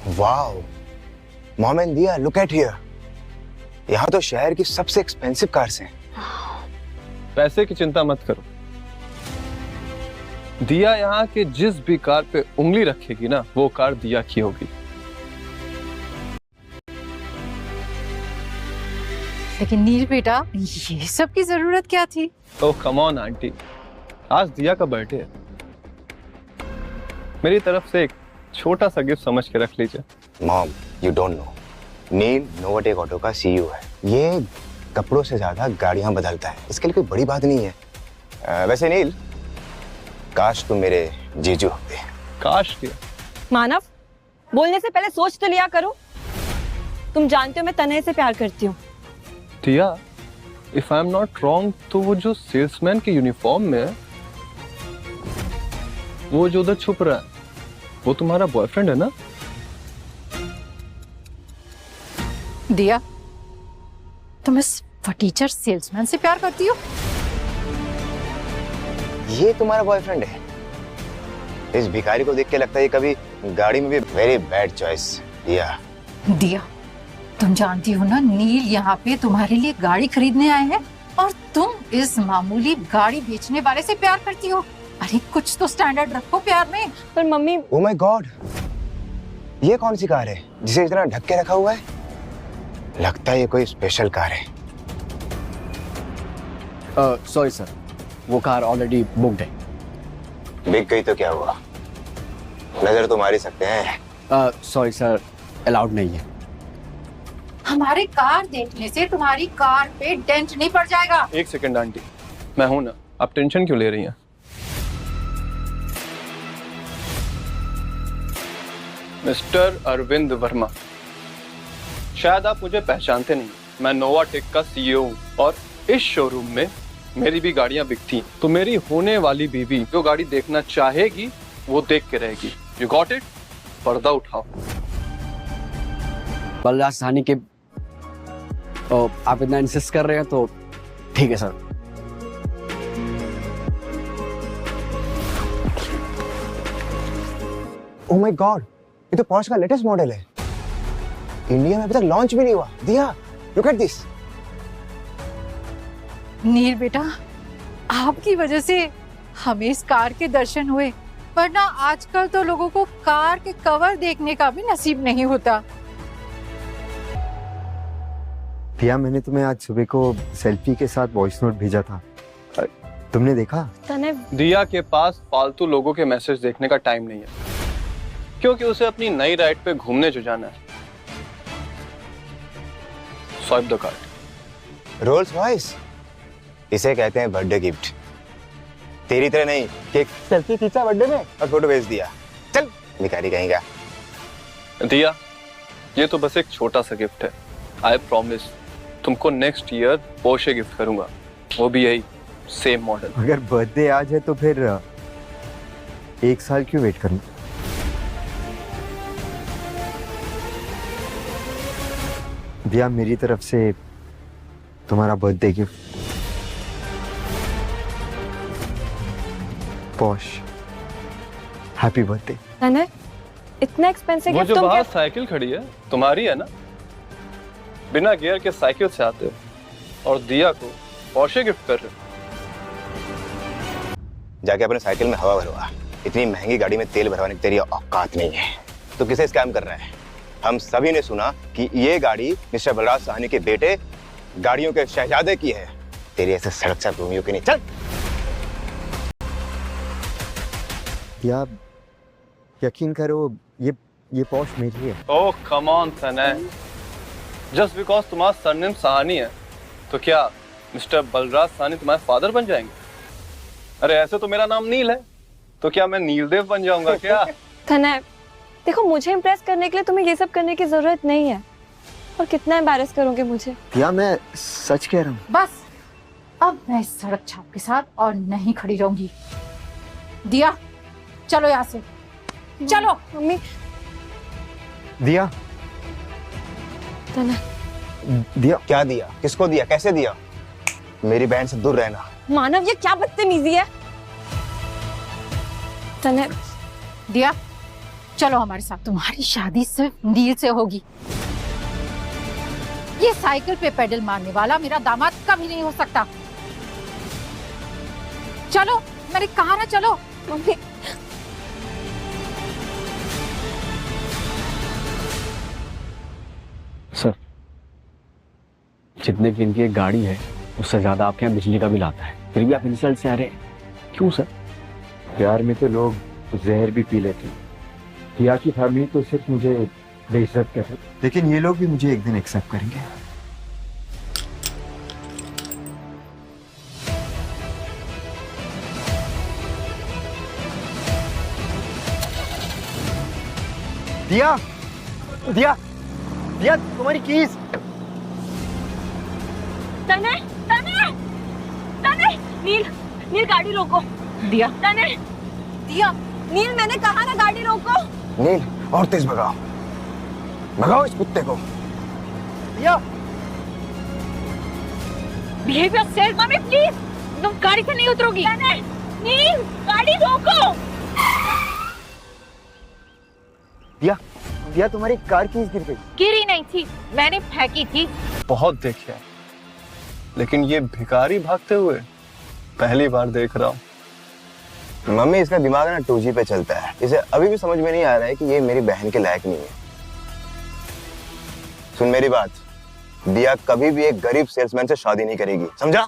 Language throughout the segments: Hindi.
वाओ मॉम एंड दिया, लुक एट हियर। यहाँ तो शहर की सबसे एक्सपेंसिव कार्स हैं। पैसे की चिंता मत करो, दिया यहाँ के जिस भी कार पे उंगली रखेगी ना, वो कार दिया की होगी। लेकिन नील बेटा, ये सब की जरूरत क्या थी? ओह कम ऑन आंटी, आज दिया का बर्थडे है, मेरी तरफ से एक छोटा सा गिफ्ट समझ के रख लीजिए। Mom you don't know, Neel Novatech auto का सीईओ है। ये कपड़ों से ज्यादा गाड़ियां बदलता है, इसके लिए कोई बड़ी बात नहीं है। वैसे नील, काश तुम मेरे जीजू होते। काश किया। मानव, बोलने से पहले सोच तो लिया करो। तुम जानते हो मैं तन्हे से प्यार करती हूँ। दिया, if I am not wrong, तो वो जो सेल्समैन के यूनिफॉर्म में है, वो जो उधर छुप रहा है, वो तुम्हारा बॉयफ्रेंड है ना? दिया, तुम इस फटीचर सेल्समैन से प्यार करती हो? ये तुम्हारा बॉयफ्रेंड है? इस भिखारी को देख के लगता है कभी गाड़ी में भी वेरी बैड चॉइस। दिया, तुम जानती हो ना, नील यहाँ पे तुम्हारे लिए गाड़ी खरीदने आए हैं और तुम इस मामूली गाड़ी बेचने वाले से प्यार करती हो। अरे कुछ तो स्टैंडर्ड रखो प्यार में। पर मम्मी, ओह माय गॉड, ये कौन सी कार है जिसे इतना ढक के रखा हुआ है? लगता है ये कोई स्पेशल कार है। सॉरी सर, वो कार ऑलरेडी बुक्ड है। बिक गई तो क्या हुआ, नजर तो मार ही सकते हैं। सॉरी सर, अलाउड नहीं है। हमारी कार देखने से तुम्हारी कार पे डेंट नहीं पड़ जाएगा। एक सेकंड आंटी, मैं हूं ना, आप टेंशन क्यों ले रही हैं? मिस्टर अरविंद वर्मा, शायद आप मुझे पहचानते नहीं, मैं नोवाटेक का सीईओ हूं और इस शोरूम में मेरी भी गाड़ियां बिकती हैं। तो मेरी होने वाली बीवी जो गाड़ी देखना चाहेगी वो देख के रहेगी। You got it? पर्दा उठाओ। बलराज साहनी के आप इतना इंसिस्ट कर रहे हैं तो ठीक है सर। ओह माय गॉड, ये तो पोर्श का लेटेस्ट मॉडल है, इंडिया में अभी तक लॉन्च भी नहीं हुआ। दिया, लुक एट दिस। नील बेटा, आपकी वजह से हमें इस कार के दर्शन हुए, वरना आजकल तो लोगों को कार के कवर देखने का भी नसीब नहीं होता। दिया, मैंने तुम्हें आज सुबह को सेल्फी के साथ वॉइस नोट भेजा था, तुमने देखा? तन्हे, दिया के पास फालतू लोगों के मैसेज देखने का टाइम नहीं है, क्योंकि उसे अपनी नई राइड पे घूमने जो जाना है। Swipe the card. Rolls Royce, इसे कहते हैं बर्थडे गिफ्ट। तेरी तरह नहीं कि एक सेल्फी खींचा बर्थडे में और फोटो भेज दिया। चल भिखारी कहेगा। दिया, ये तो बस एक छोटा सा गिफ्ट है। आई प्रॉमिस तुमको नेक्स्ट ईयर पोर्शे गिफ्ट करूंगा, वो भी यही सेम मॉडल। अगर बर्थडे आज है तो फिर 1 साल क्यों वेट करना? दिया, मेरी तरफ से तुम्हारा birthday gift, posh, happy birthday. तन्हे, इतना एक्सपेंसिव वो गिफ्ट जो तुम बाहर क्या? साइकिल खड़ी है तुम्हारी है ना? बिना गियर के साइकिल से आते हो और दिया को पोर्शे गिफ्ट कर रहे हो। जाके अपने साइकिल में हवा भरवा, इतनी महंगी गाड़ी में तेल भरवाने की तेरी औकात नहीं है। तो किसे स्कैम कर रहा है? हम सभी ने सुना कि ये गाड़ी मिस्टर बलराज साहनी के बेटे गाड़ियों के शहजादे की है। तेरी ऐसे सड़क प्रेमियों की नहीं। चल। या यकीन करो, ये पॉश मेरी है। ओह कम ऑन तन्हे, जस्ट बिकॉज तुम्हारा सरनेम साहनी है तो क्या मिस्टर बलराज साहनी तुम्हारे फादर बन जाएंगे? अरे ऐसे तो मेरा नाम नील है, तो क्या मैं नीलदेव बन जाऊंगा क्या? तन्हे, देखो मुझे इम्प्रेस करने के लिए तुम्हें ये सब करने की जरूरत नहीं है। और कितना एम्बैरेस करोगे मुझे? या मैं सच कह रहा हूँ। बस, अब मैं इस सड़क छाप के साथ और नहीं खड़ी रहूंगी। दिया, चलो यहाँ से, चलो। मम्मी। दिया, दिया क्या दिया? किसको दिया? कैसे दिया? मेरी बहन से दूर रहना। मानव, ये क्या बदतमीजी है? तन्हे, दिया, चलो हमारे साथ। तुम्हारी शादी सिर्फ नील से होगी। ये साइकिल पे पेडल मारने वाला मेरा दामाद कभी नहीं हो सकता। चलो, मैंने कहा ना चलो। सर, जितने की इनकी एक गाड़ी है उससे ज्यादा आपके यहाँ बिजली का बिल आता है, फिर भी आप इंसल्ट से आ रहे हैं, क्यों सर? प्यार में तो लोग जहर भी पी लेते हैं। दिया की फैमिली तो सिर्फ मुझे बेइज्जत कहते, लेकिन ये लोग भी मुझे एक दिन एक्सेप्ट करेंगे। दिया, दिया, दिया, तुम्हारी कीज। तने, तने, तने, नील, नील गाड़ी रोको। दिया, तने, दिया, नील मैंने कहा ना गाड़ी रोको। नील, और तेज भगाओ, भगाओ इस कुत्ते को। दिया, बिहेवियर सेल्फ। मम्मी प्लीज, तुम गाड़ी से नहीं उतरोगी। तने, नील गाड़ी रोको। दिया, दिया, तुम्हारी कार कीज गिर गई। गिरी नहीं थी, मैंने फेंकी थी। बहुत देखे हैं, लेकिन ये भिखारी भागते हुए पहली बार देख रहा हूँ। मम्मी, इसका दिमाग ना 2G पे चलता है। इसे अभी भी समझ में नहीं आ रहा है कि ये मेरी बहन के लायक नहीं है। सुन मेरी बात, दिया कभी भी एक गरीब सेल्समैन से शादी नहीं करेगी, समझा?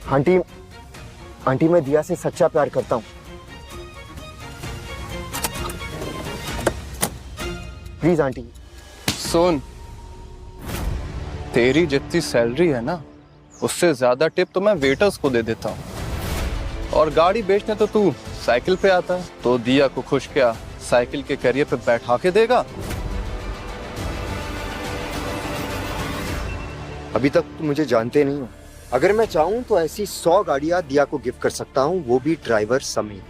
आंटी, आंटी, मैं दिया से सच्चा प्यार करता हूँ। Please aunty. सुन, तेरी जितनी सैलरी है ना, उससे ज्यादा टिप तो मैं वेटर्स को दे देता हूँ। और गाड़ी बेचने तो तू साइकिल पे आता है, तो दिया को खुश क्या साइकिल के कैरियर पे बैठा के देगा? अभी तक तो मुझे जानते नहीं हो। अगर मैं चाहूँ तो ऐसी 100 गाड़ियां दिया को गिफ्ट कर सकता हूँ, वो भी ड्राइवर समेत।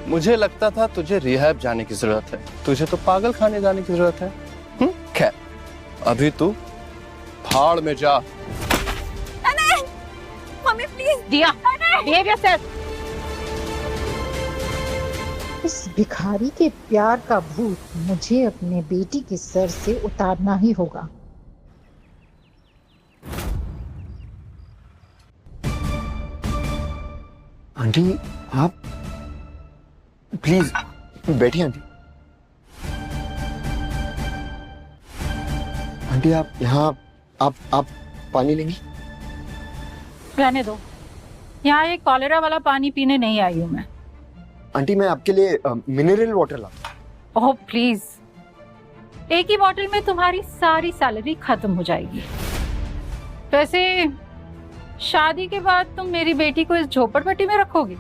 मुझे लगता था तुझे रिहैब जाने की जरूरत है, तुझे तो पागल खाने जाने की जरूरत है। खैर, अभी तू भाड़ में जा। Mummy please. दिया, बिहेवियर सेल्फ। इस भिखारी के प्यार का भूत मुझे अपने बेटी के सर से उतारना ही होगा। आंटी, आप प्लीज बैठिए। आंटी, आंटी, आप यहाँ, आप पानी लेंगी? रहने दो, यहाँ एक कॉलेरा वाला पानी पीने नहीं आई हूँ मैं। आंटी, मैं आपके लिए मिनरल वाटर लाता। ओह प्लीज, एक ही बॉटल में तुम्हारी सारी सैलरी खत्म हो जाएगी। वैसे शादी के बाद तुम मेरी बेटी को इस झोपड़पट्टी में रखोगे?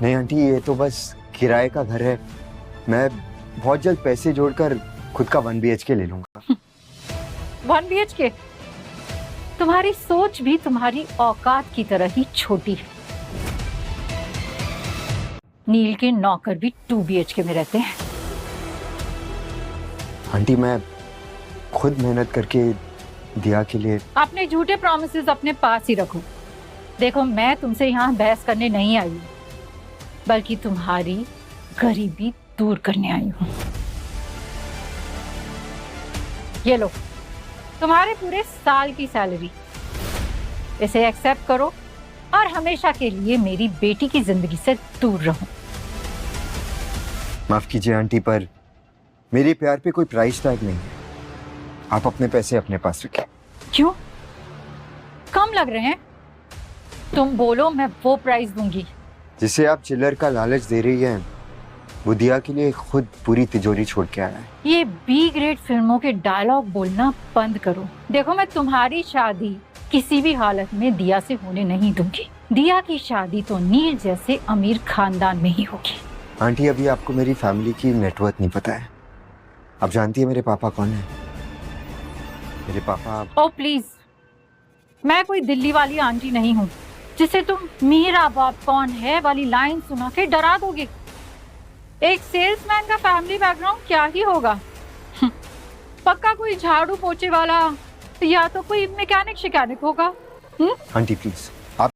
नहीं आंटी, ये तो बस किराए का घर है। मैं बहुत जल्द पैसे जोड़कर खुद का 1 BHK ले लूंगा। 1 BHK? तुम्हारी सोच भी तुम्हारी औकात की तरह ही छोटी है। नील के नौकर भी 2 BHK में रहते हैं। आंटी, मैं खुद मेहनत करके दिया के लिए। अपने झूठे प्रॉमिसेस अपने पास ही रखो। देखो, मैं तुमसे यहाँ बहस करने नहीं आई हूँ, बल्कि तुम्हारी गरीबी दूर करने आई हूँ। ये लो, तुम्हारे पूरे साल की सैलरी। इसे एक्सेप्ट करो और हमेशा के लिए मेरी बेटी की जिंदगी से दूर रहो। माफ कीजिए आंटी, पर मेरे प्यार पे कोई प्राइस टैग नहीं है। आप अपने पैसे अपने पास रखें। क्यों, कम लग रहे हैं? तुम बोलो, मैं वो प्राइस दूंगी। जिसे आप चिल्लर का लालच दे रही हैं, वो दिया के लिए खुद पूरी तिजोरी छोड़ के आया है। ये बी ग्रेड फिल्मों के डायलॉग बोलना बंद करो। देखो, मैं तुम्हारी शादी किसी भी हालत में दिया से होने नहीं दूंगी। दिया की शादी तो नील जैसे अमीर खानदान में ही होगी। आंटी, अभी आपको मेरी फैमिली की नेटवर्थ नहीं पता है। आप जानती है मेरे पापा कौन है? मेरे पापा। ओ प्लीज, मैं कोई दिल्ली वाली आंटी नहीं हूँ जिसे तुम मेरा बाप कौन है वाली लाइन सुना के डरा दोगे। एक सेल्समैन का फैमिली बैकग्राउंड क्या ही होगा। पक्का कोई झाड़ू पोछे वाला या तो कोई मैकेनिक शिकानिक होगा। Aunty please,